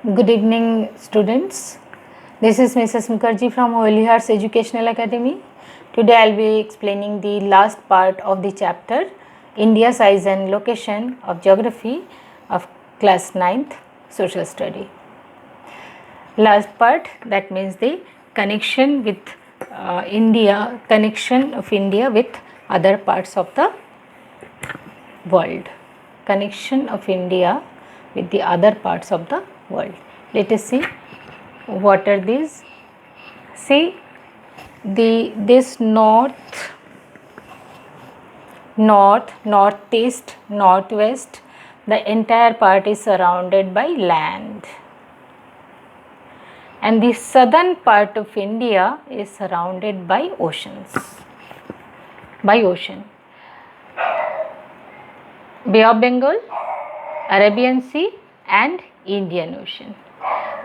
Good evening, students. This is Mrs. Mukherjee from Holy Hearts Educational Academy. Today I will be explaining the last part of the chapter India Size and Location of Geography of class 9th Social Study. Last part, that means the connection with connection of India with other parts of the world. Connection of India with the other parts of the world. Let us see what are these. See this northeast, northwest, the entire part is surrounded by land, and the southern part of India is surrounded by oceans, by ocean. Bay of Bengal, Arabian Sea and Indian Ocean.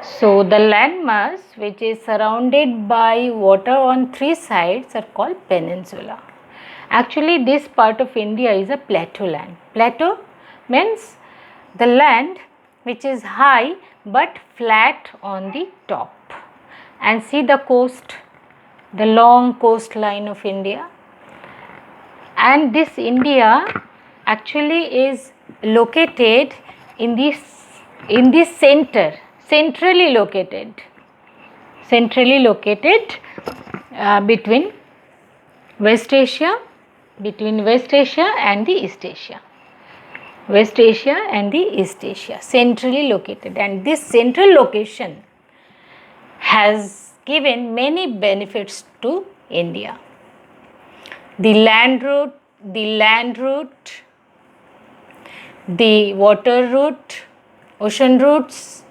So the landmass which is surrounded by water on three sides are called peninsula. Actually this part of India is a plateau land. Plateau means the land which is high but flat on the top. And see the coast, the long coastline of India. And this India actually is located in the center, centrally located between West Asia and the East Asia. West Asia and the East Asia, centrally located, and this central location has given many benefits to India. The land route, the water route, ocean routes,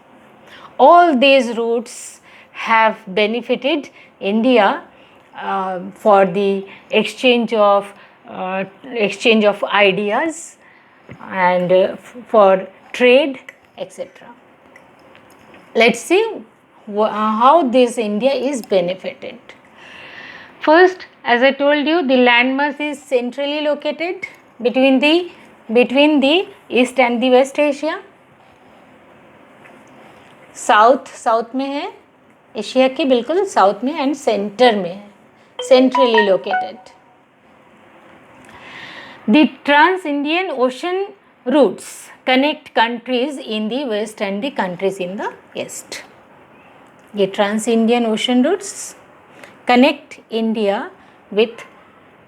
all these routes have benefited India for the exchange of ideas and for trade, etc. Let's see how this India is benefited. First, as I told you, the landmass is centrally located between the East and the West Asia. South में है, Asia के बिल्कुल south में and centre में है, centrally located. The Trans-Indian Ocean routes connect countries in the west and the countries in the east. The Trans-Indian Ocean routes connect India with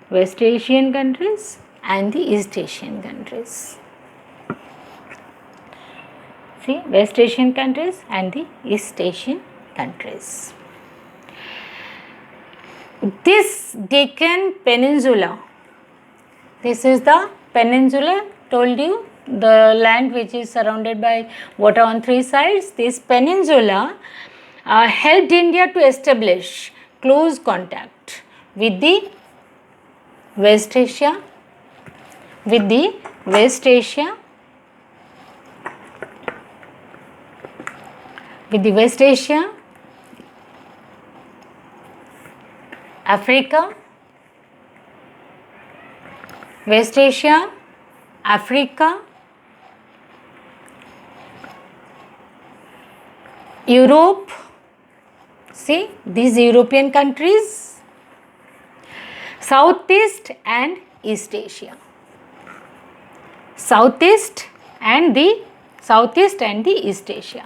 West Asian countries and the East Asian countries. See, West Asian countries and the East Asian countries. This Deccan Peninsula, this is the peninsula, told you, the land which is surrounded by water on three sides. This peninsula helped India to establish close contact with the West Asia, Africa, West Asia, Africa, Europe. See, these European countries, Southeast and East Asia. Southeast and the East Asia.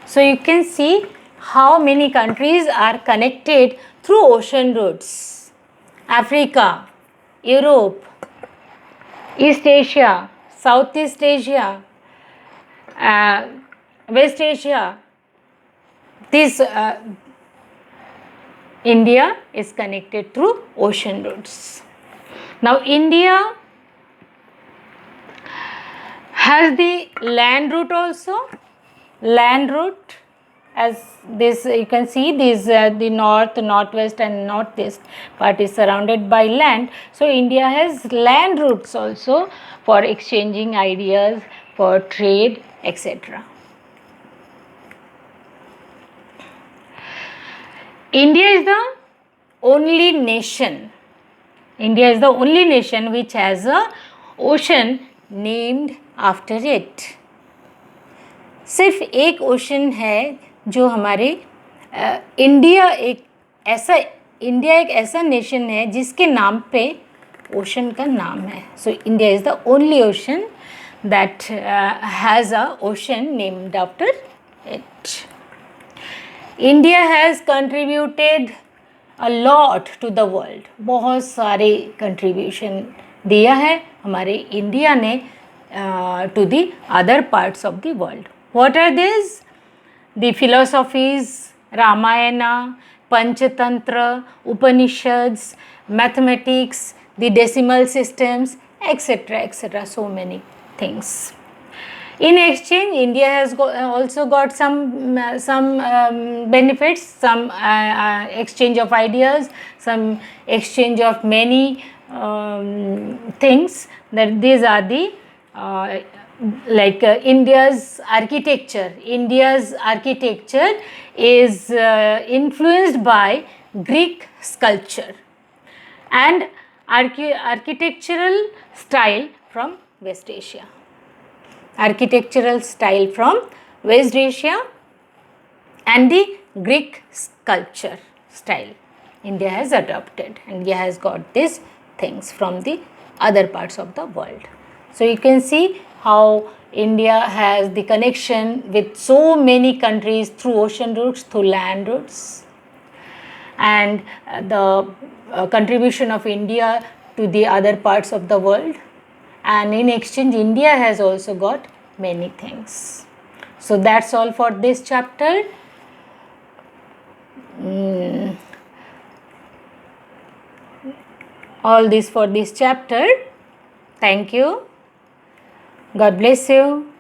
So you can see how many countries are connected through ocean routes. Africa, Europe, East Asia, Southeast Asia, West Asia. This India is connected through ocean routes. Now India has the land route also. Land route, as this you can see, this the north, northwest and northeast part is surrounded by land. So India has land routes also for exchanging ideas, for trade, etc. India is the only nation which has a ocean named after it. सिर्फ एक ocean है जो हमारे India एक ऐसा nation है जिसके नाम पे ओशन का नाम है. So India is the only ocean that has a ocean named after it. India has contributed a lot to the world. बहुत सारे कंट्रीब्यूशन दिया है हमारे इंडिया ने to the other parts of the world. What are this? The philosophies, Ramayana, Panchatantra, Upanishads, mathematics, the decimal systems, etc., etc., so many things. In exchange, India has also got some benefits, some exchange of ideas, some exchange of many things. That these are the India's architecture. India's architecture is influenced by Greek sculpture and architectural style from West Asia. Architectural style from West Asia and the Greek sculpture style India has adopted. India has got these things from the other parts of the world. So you can see how India has the connection with so many countries through ocean routes, through land routes, and the contribution of India to the other parts of the world, and in exchange India has also got many things. So that's all for this chapter. All this for this chapter. Thank you. God bless you.